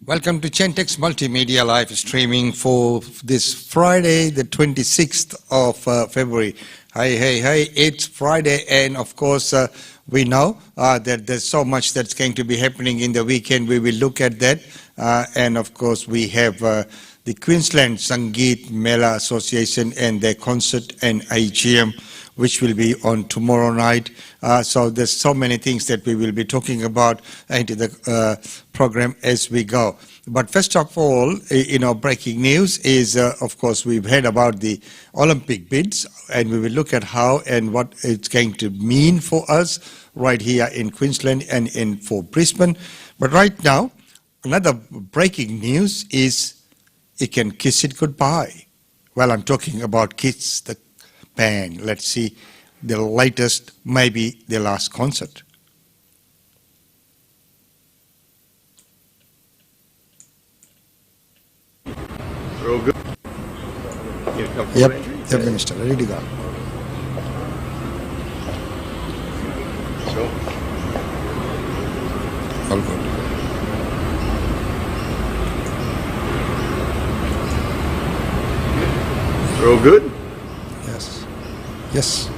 Welcome to Chentex Multimedia live streaming for this Friday, the 26th of February. Hey, it's Friday, and of course we know that there's so much that's going to be happening in the weekend. We will look at that, and of course we have the Queensland Sangeet Mela Association and their concert and AGM, which will be on tomorrow night. So there's so many things that we will be talking about into the program as we go. But first of all, breaking news is, of course, we've heard about the Olympic bids, and we will look at how and what it's going to mean for us right here in Queensland and for Brisbane. But right now, another breaking news is you can kiss it goodbye. Well, I'm talking about Kiss the band. Let's see the latest, maybe the last concert. We're all good. Yep, Minister, ready to go. Sure. All good. We're all good? Yes.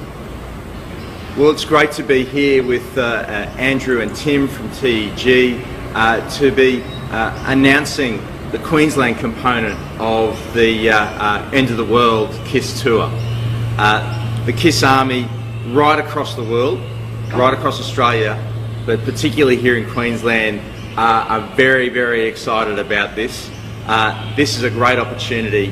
Well, it's great to be here with Andrew and Tim from TEG to be announcing the Queensland component of the End of the World KISS tour. The KISS Army right across the world, right across Australia, but particularly here in Queensland, are very, very excited about this. This is a great opportunity,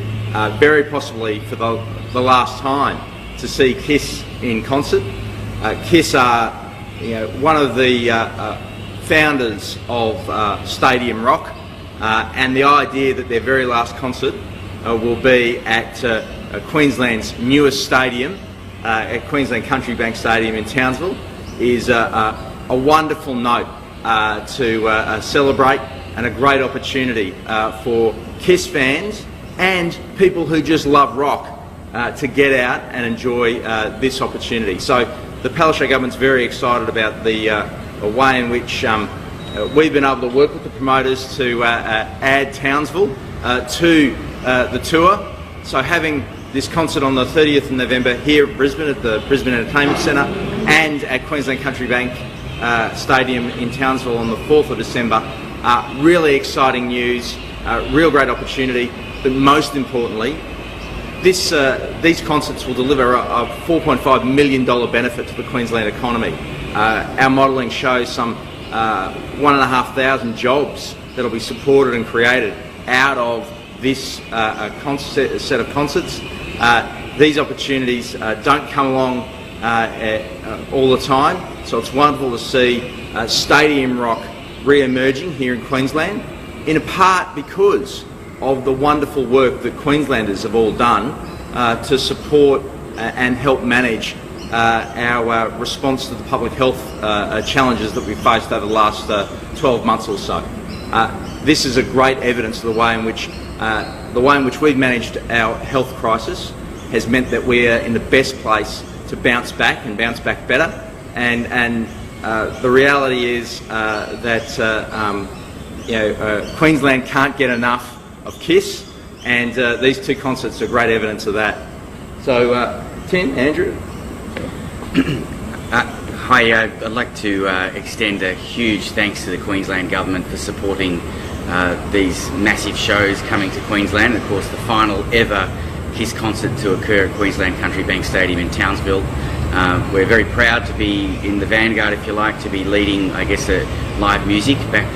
very possibly for the last time, to see KISS in concert. KISS are one of the founders of Stadium Rock, and the idea that their very last concert will be at Queensland's newest stadium, at Queensland Country Bank Stadium in Townsville, is a wonderful note to celebrate, and a great opportunity for KISS fans and people who just love rock to get out and enjoy this opportunity. So the Palaszczuk government's very excited about the way in which we've been able to work with the promoters to add Townsville to the tour. So having this concert on the 30th of November here at Brisbane at the Brisbane Entertainment Centre, and at Queensland Country Bank Stadium in Townsville on the 4th of December, really exciting news, real great opportunity, but most importantly, these concerts will deliver a $4.5 million benefit to the Queensland economy. Our modelling shows some 1,500 jobs that will be supported and created out of this set of concerts. These opportunities don't come along all the time, so it's wonderful to see Stadium Rock re-emerging here in Queensland, in part because of the wonderful work that Queenslanders have all done to support and help manage our response to the public health challenges that we've faced over the last 12 months or so. This is a great evidence of the way in which we've managed our health crisis has meant that we are in the best place to bounce back and bounce back better. And the reality is that Queensland can't get enough of KISS, and these two concerts are great evidence of that. So, Tim, Andrew. Hi, I'd like to extend a huge thanks to the Queensland Government for supporting these massive shows coming to Queensland. Of course, the final ever KISS concert to occur at Queensland Country Bank Stadium in Townsville. We're very proud to be in the vanguard, if you like, to be leading, I guess, live music back,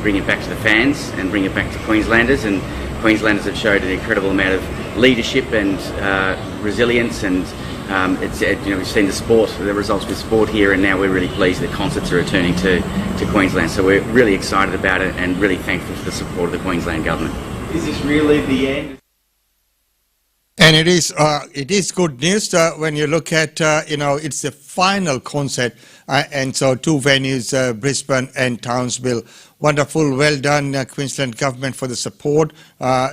bring it back to the fans and bring it back to Queenslanders. And Queenslanders have showed an incredible amount of leadership and resilience, and we've seen the results with sport here, and now we're really pleased that concerts are returning to Queensland. So we're really excited about it and really thankful for the support of the Queensland Government. Is this really the end? And it is good news when you look at, it's the final concert, and so two venues, Brisbane and Townsville. Wonderful, well done, Queensland Government, for the support,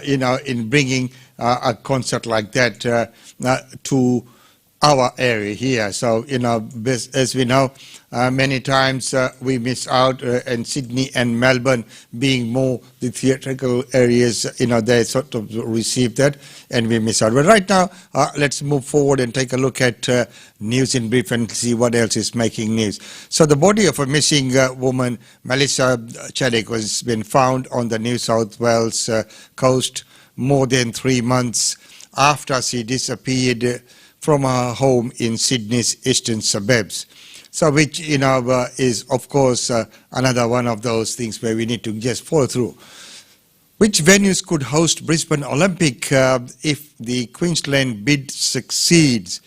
in bringing a concert like that to our area here. So, as we know, many times we miss out, and Sydney and Melbourne being more the theatrical areas, they sort of receive that and we miss out. But right now, let's move forward and take a look at news in brief and see what else is making news. So the body of a missing woman, Melissa Chaddick, has been found on the New South Wales coast more than 3 months after she disappeared from her home in Sydney's eastern suburbs. So which, is of course another one of those things where we need to just follow through. Which venues could host Brisbane Olympic if the Queensland bid succeeds?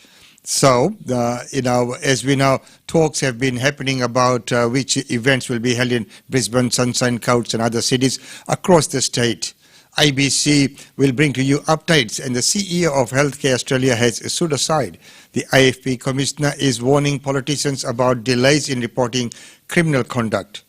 So, as we know, talks have been happening about which events will be held in Brisbane, Sunshine Coast and other cities across the state. ABC will bring to you updates, and the CEO of Healthcare Australia has stood aside. The AFP Commissioner is warning politicians about delays in reporting criminal conduct.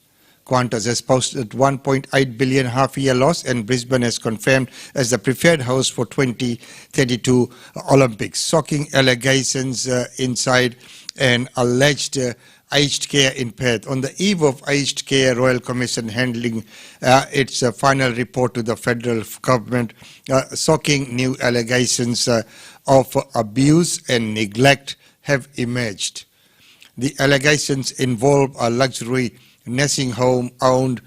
Qantas has posted $1.8 billion half-year loss, and Brisbane has confirmed as the preferred host for 2032 Olympics. Shocking allegations inside an alleged aged care in Perth. On the eve of aged care, Royal Commission handling its final report to the federal government, shocking new allegations of abuse and neglect have emerged. The allegations involve a luxury nursing home owned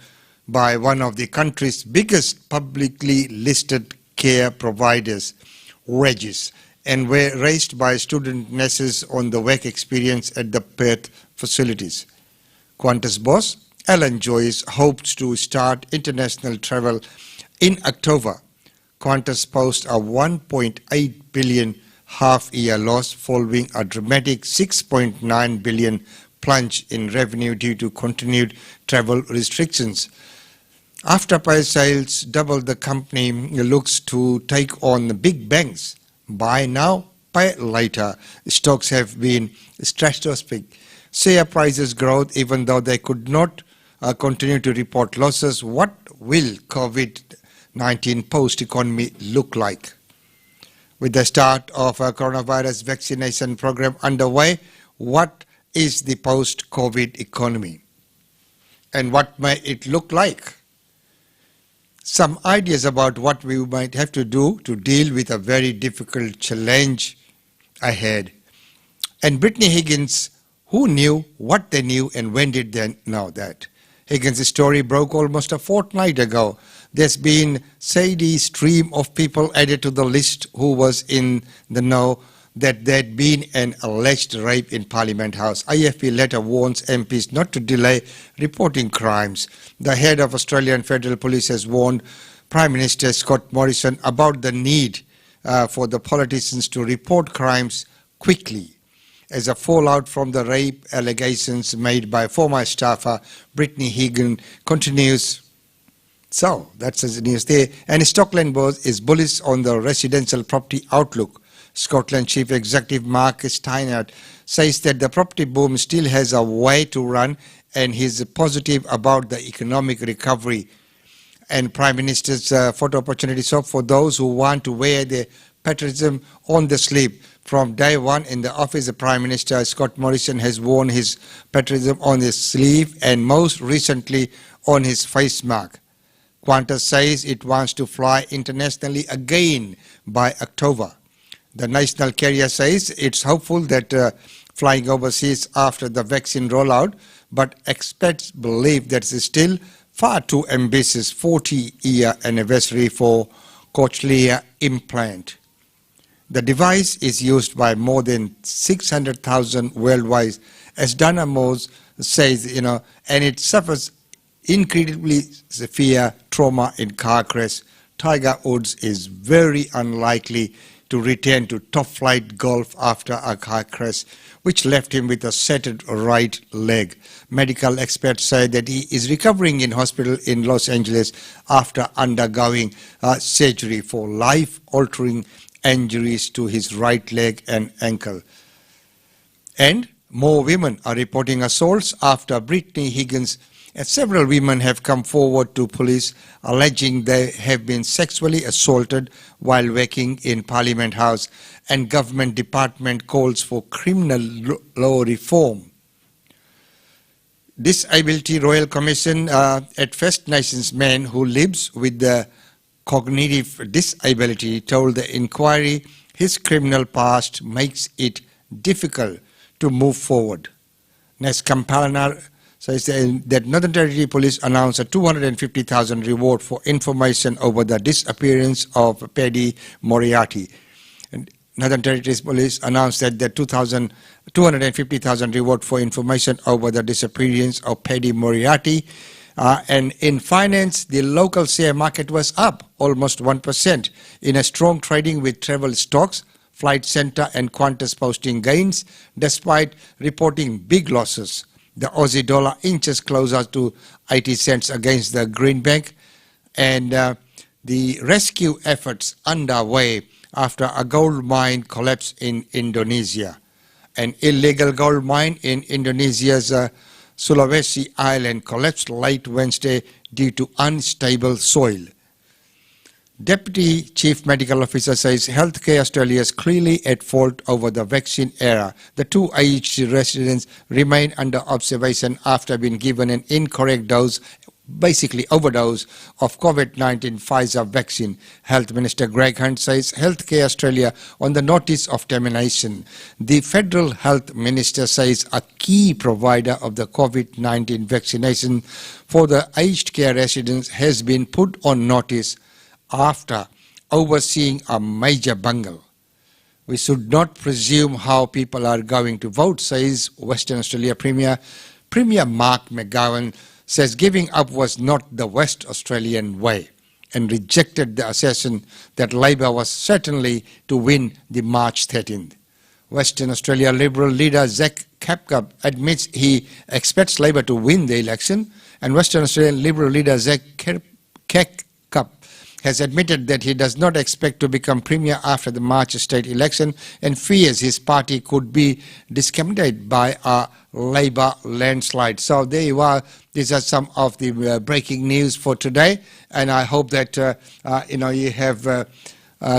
by one of the country's biggest publicly listed care providers, Regis, and were raised by student nurses on the work experience at the Perth facilities. Qantas boss Alan Joyce hopes to start international travel in October. Qantas posts a $1.8 billion half-year loss following a dramatic $6.9 billion plunge in revenue due to continued travel restrictions. Afterpay sales doubled, the company looks to take on the big banks. Buy now, pay later. Stocks have been stratospheric. Share prices growth even though they could not continue to report losses. What will COVID-19 post-economy look like? With the start of a coronavirus vaccination program underway, what is the post-COVID economy? And what may it look like? Some ideas about what we might have to do to deal with a very difficult challenge ahead. And Brittany Higgins, who knew what they knew and when did they know that? Higgins' story broke almost a fortnight ago. There's been steady stream of people added to the list who was in the know that there'd been an alleged rape in Parliament House. IFP letter warns MPs not to delay reporting crimes. The head of Australian Federal Police has warned Prime Minister Scott Morrison about the need for the politicians to report crimes quickly. As a fallout from the rape allegations made by former staffer Brittany Higgins continues. So, that's the news there. And Stockland board is bullish on the residential property outlook. Scotland Chief Executive Mark Steinert says that the property boom still has a way to run, and he's positive about the economic recovery. And Prime Minister's photo opportunity shop for those who want to wear their patriotism on the sleeve. From day one in the office, the Prime Minister Scott Morrison has worn his patriotism on his sleeve and most recently on his face mark. Qantas says it wants to fly internationally again by October. The national carrier says it's hopeful that flying overseas after the vaccine rollout, but experts believe that it's still far too ambitious 40-year anniversary for cochlear implant. The device is used by more than 600,000 worldwide, as Dana Moores says, and it suffers incredibly severe trauma in car crash. Tiger Woods is very unlikely to return to top-flight golf after a car crash, which left him with a shattered right leg. Medical experts say that he is recovering in hospital in Los Angeles after undergoing surgery for life-altering injuries to his right leg and ankle. And more women are reporting assaults after Brittany Higgins And several women have come forward to police alleging they have been sexually assaulted while working in Parliament House, and government department calls for criminal law reform. Disability Royal Commission at First Nations man who lives with the cognitive disability told the inquiry his criminal past makes it difficult to move forward. Next, Kampala says that Northern Territory Police announced a 250,000 reward for information over the disappearance of Paddy Moriarty. And Northern Territory Police announced that the 250,000 reward for information over the disappearance of Paddy Moriarty. And in finance, the local share market was up almost 1% in a strong trading with travel stocks, Flight Centre and Qantas posting gains despite reporting big losses. The Aussie dollar inches closer to 80 cents against the greenback, and the rescue efforts underway after a gold mine collapsed in Indonesia. An illegal gold mine in Indonesia's Sulawesi Island collapsed late Wednesday due to unstable soil. Deputy Chief Medical Officer says Healthcare Australia is clearly at fault over the vaccine era. The two aged residents remain under observation after being given an incorrect dose, basically overdose, of COVID-19 Pfizer vaccine. Health Minister Greg Hunt says Healthcare Australia on the notice of termination. The Federal Health Minister says a key provider of the COVID-19 vaccination for the aged care residents has been put on notice after overseeing a major bungle. We should not presume how people are going to vote, says Western Australia Premier. Premier Mark McGowan says giving up was not the West Australian way and rejected the assertion that Labor was certainly to win the March 13th. Western Australia Liberal leader Zac Capcup admits he expects Labor to win the election, and Western Australian Liberal leader Zac Capcup has admitted that he does not expect to become Premier after the March state election and fears his party could be discredited by a Labor landslide. So there you are. These are some of the breaking news for today, and I hope that you have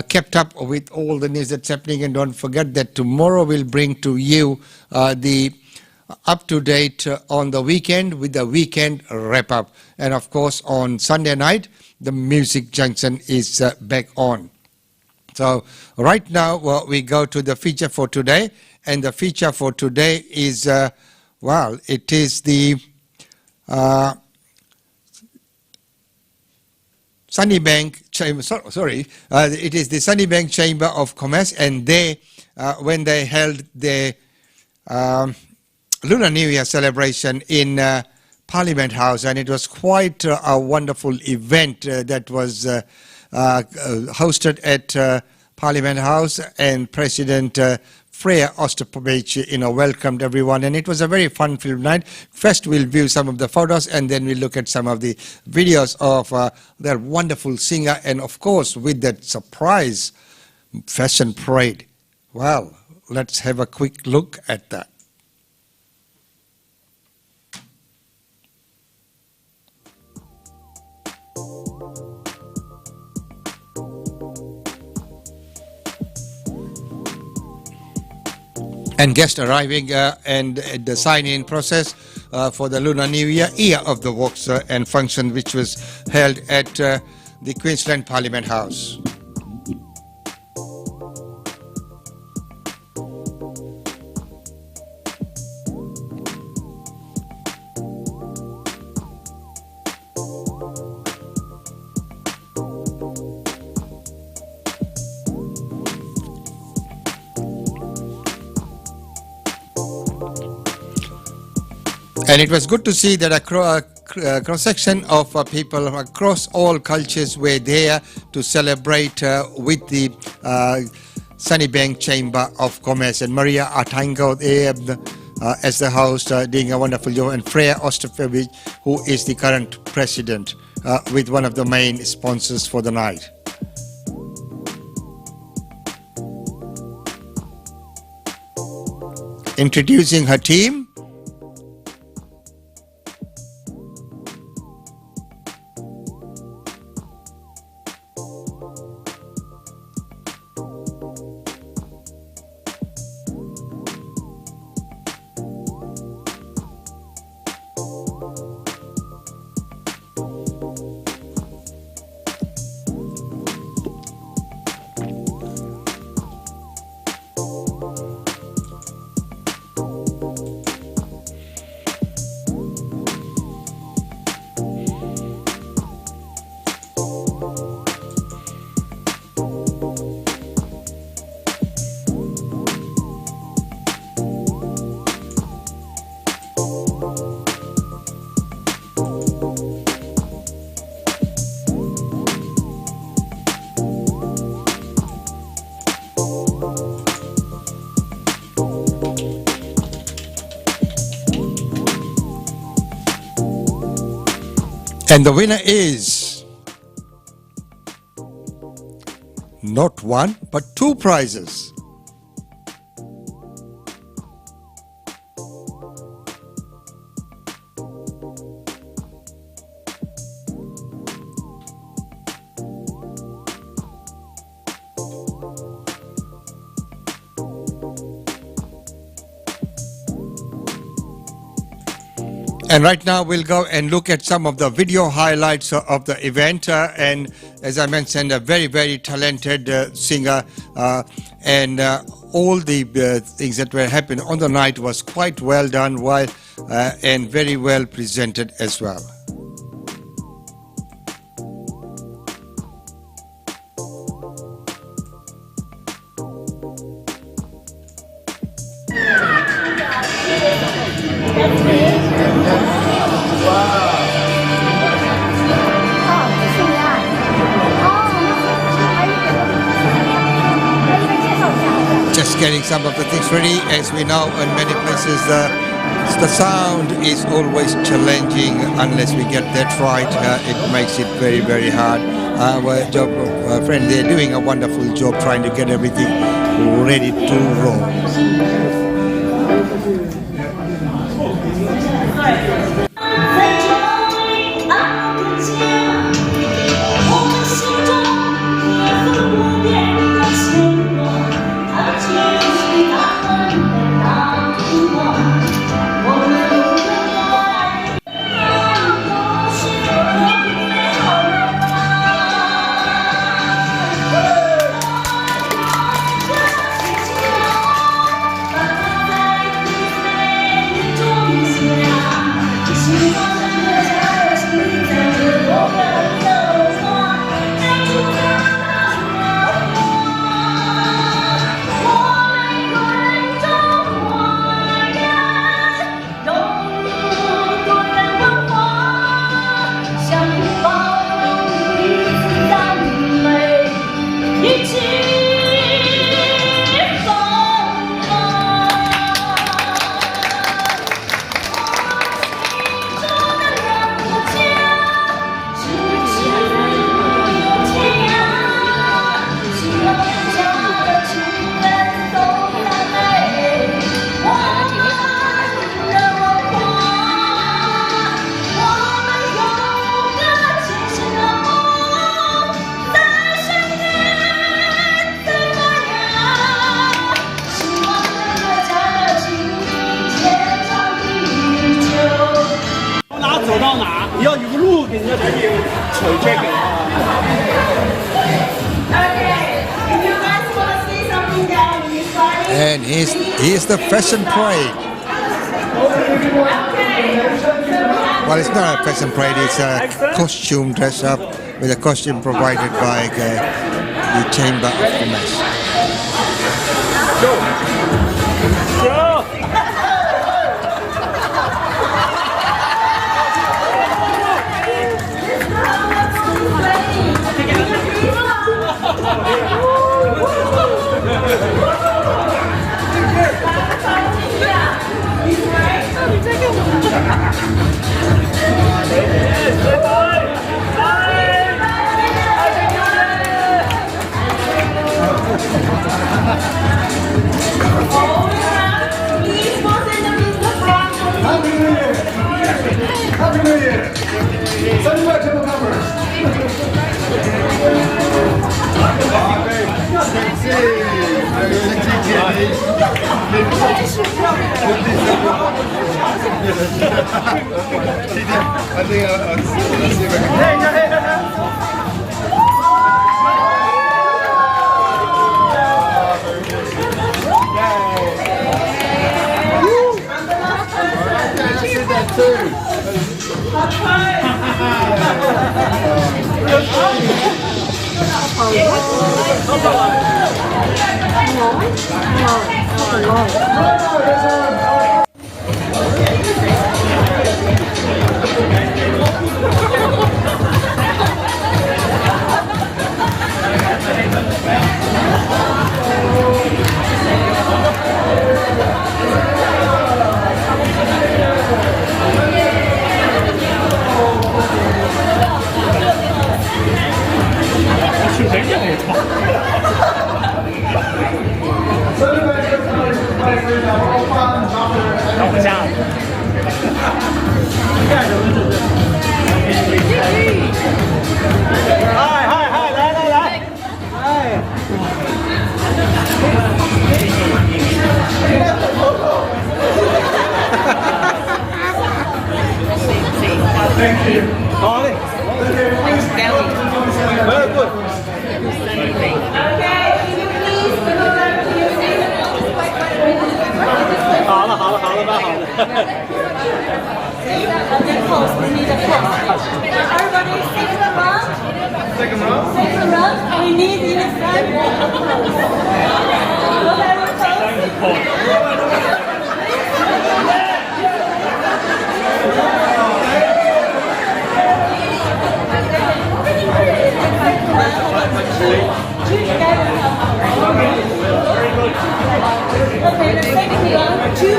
kept up with all the news that's happening. And don't forget that tomorrow we'll bring to you the up-to-date on the weekend with the weekend wrap-up. And of course on Sunday night, the Music Junction is back on. So right now we go to the feature for today, and the feature for today is, it is the Sunnybank Chamber, it is the Sunnybank Chamber of Commerce, and they, when they held their Lunar New Year celebration in Parliament House, and it was quite a wonderful event that was hosted at Parliament House, and President Freya Osterpovich, welcomed everyone, and it was a very fun-filled night. First, we'll view some of the photos, and then we'll look at some of the videos of their wonderful singer, and of course, with that surprise fashion parade. Well, let's have a quick look at that. And guests arriving and the sign-in process for the Lunar New Year of the Works and function, which was held at the Queensland Parliament House. And it was good to see that a cross-section of people across all cultures were there to celebrate with the Sunnybank Chamber of Commerce. And Maria Artango there as the host, doing a wonderful job, and Freya Osterpovich, who is the current president, with one of the main sponsors for the night. Introducing her team. And the winner is not one, but two prizes. And right now we'll go and look at some of the video highlights of the event. And as I mentioned, a very, very talented singer. And all the things that were happening on the night was quite well done, and very well presented as well. Just getting some of the things ready. As we know, in many places the sound is always challenging. Unless we get that right, it makes it very, very hard. Our job friend, they're doing a wonderful job trying to get everything ready to roll. And here's the fashion parade. Well, it's not a fashion parade, it's a costume dress up with a costume provided by the Chamber of Commerce. Happy New Year! Sunnybank table covers! Thank you. Very good. Everybody, second round. Second round. We need in the Okay, the second round, two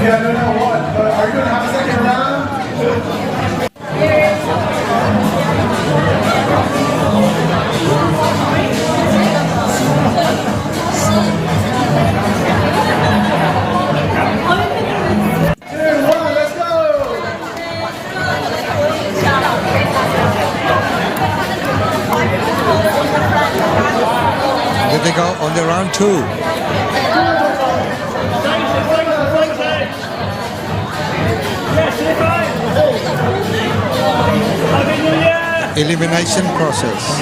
Yeah, I don't know what, but are you going to have a second round? Let's go! Did they go on the round two? Elimination process.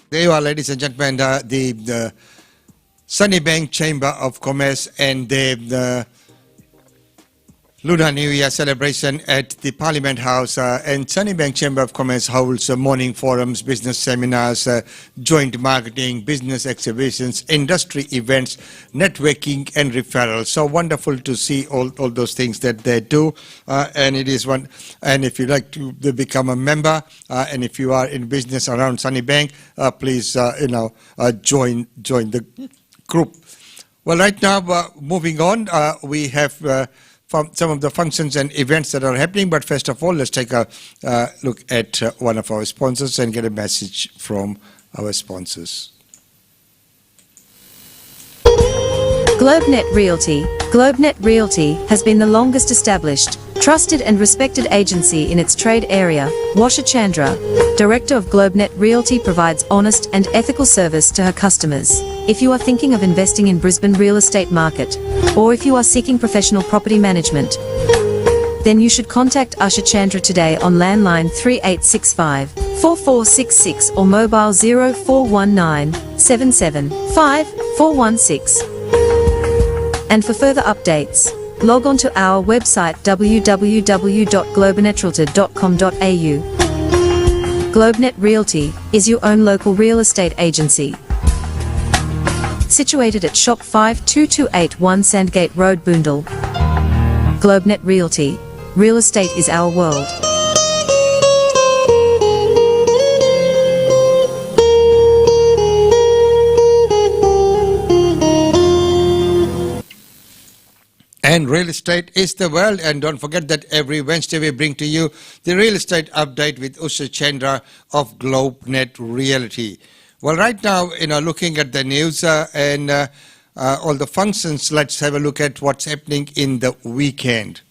There you are, ladies and gentlemen, the Sunnybank Chamber of Commerce and the Lunar New Year celebration at the Parliament House, and Sunnybank Chamber of Commerce holds morning forums, business seminars, joint marketing, business exhibitions, industry events, networking and referrals. So wonderful to see all those things that they do, and it is one. And if you like to become a member, and if you are in business around Sunnybank, please join the group. Well, right now, moving on, we have some of the functions and events that are happening. But first of all, let's take a look at one of our sponsors and get a message from our sponsors. GlobeNet Realty. GlobeNet Realty has been the longest established, trusted and respected agency in its trade area. Washa Chandra, Director of GlobeNet Realty, provides honest and ethical service to her customers. If you are thinking of investing in Brisbane real estate market, or if you are seeking professional property management, then you should contact Usha Chandra today on landline 3865 4466 or mobile 0419 775 416. And for further updates, log on to our website www.globenetraltor.com.au. GlobeNet Realty is your own local real estate agency. Situated at Shop 52281 Sandgate Road, Boondall. GlobeNet Realty. Real estate is our world. And real estate is the world. And don't forget that every Wednesday we bring to you the real estate update with Usha Chandra of GlobeNet Realty. Well, right now, looking at the news and all the functions, let's have a look at what's happening in the weekend.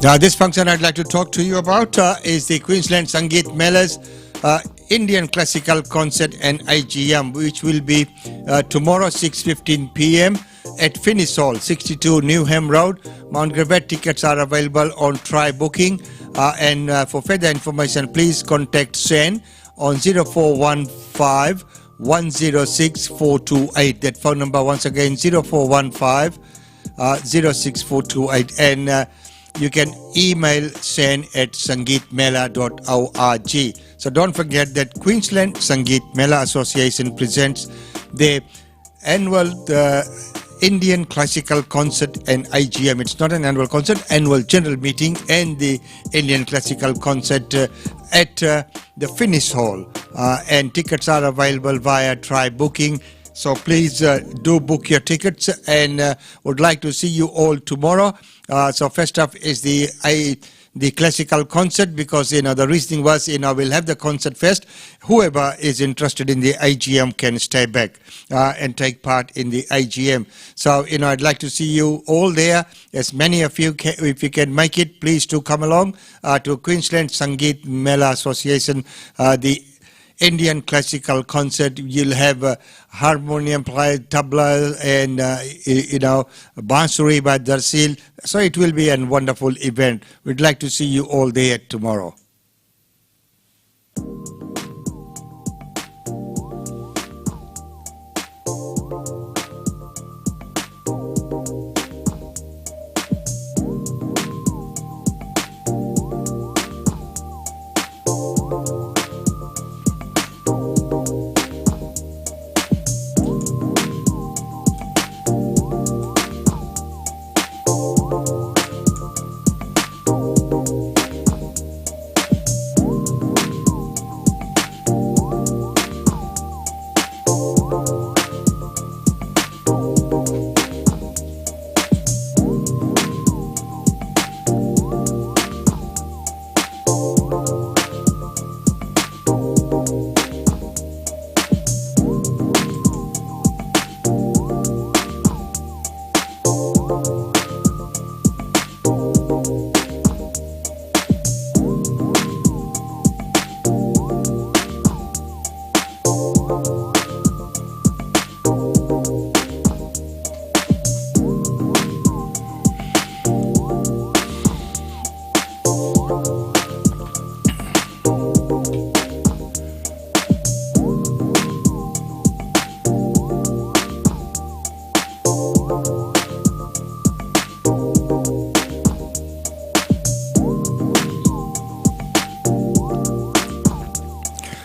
Now, this function I'd like to talk to you about is the Queensland Sangeet Mela's Indian Classical Concert and IGM, which will be tomorrow 6:15 p.m. at Finnis Hall, 62 Newham Road, Mount Gravatt. Tickets are available on Try Booking. And for further information, please contact Shane on 0415 106 428. That phone number once again 0415 06428, and you can email Shane at sangeetmela.org. So don't forget that Queensland Sangeet Mela Association presents the annual Indian Classical Concert and IGM. It's not an annual concert, annual general meeting and the Indian Classical Concert at the Finnis Hall. And tickets are available via Try Booking. So please do book your tickets, and would like to see you all tomorrow. So first up is the classical concert, because the reasoning was we'll have the concert first. Whoever is interested in the IGM can stay back and take part in the IGM. So I'd like to see you all there. As many of you can, if you can make it, please do come along to Queensland Sangeet Mela Association, the Indian Classical Concert. You'll have harmonium play, tabla, and bansuri by Darsil. So it will be a wonderful event. We'd like to see you all there tomorrow.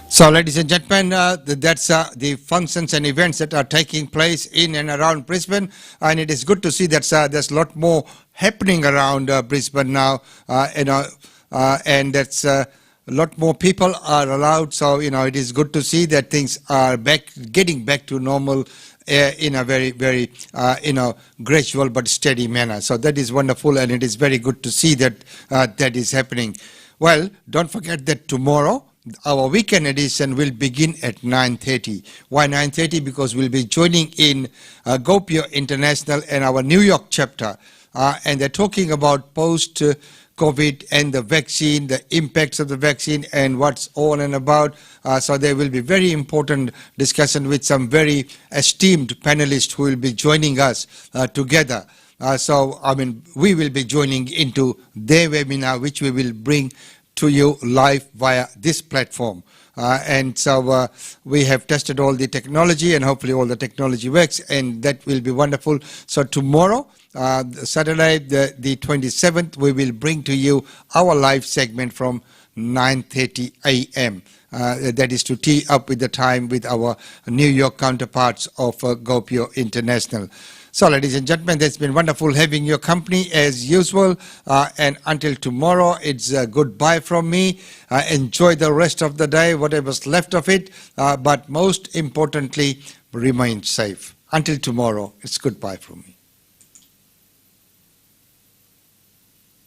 So, ladies and gentlemen, that's the functions and events that are taking place in and around Brisbane, and it is good to see that there's a lot more happening around Brisbane now, and that's a lot more people are allowed. So, it is good to see that things are getting back to normal in a very, very, gradual but steady manner. So that is wonderful, and it is very good to see that that is happening. Well, don't forget that tomorrow, our weekend edition will begin at 9:30. Why 9:30? Because we'll be joining in Gopio International and our New York chapter, and they're talking about post-COVID and the vaccine, the impacts of the vaccine, and what's on and about. So there will be very important discussion with some very esteemed panelists who will be joining us together. We will be joining into their webinar, which we will bring to you live via this platform. We have tested all the technology, and hopefully all the technology works, and that will be wonderful. So tomorrow, Saturday, the 27th, we will bring to you our live segment from 9:30 a.m. That is to tee up with the time with our New York counterparts of Gopio International. So, ladies and gentlemen, it's been wonderful having your company as usual. And until tomorrow, it's a goodbye from me. Enjoy the rest of the day, whatever's left of it. But most importantly, remain safe. Until tomorrow, it's goodbye from me.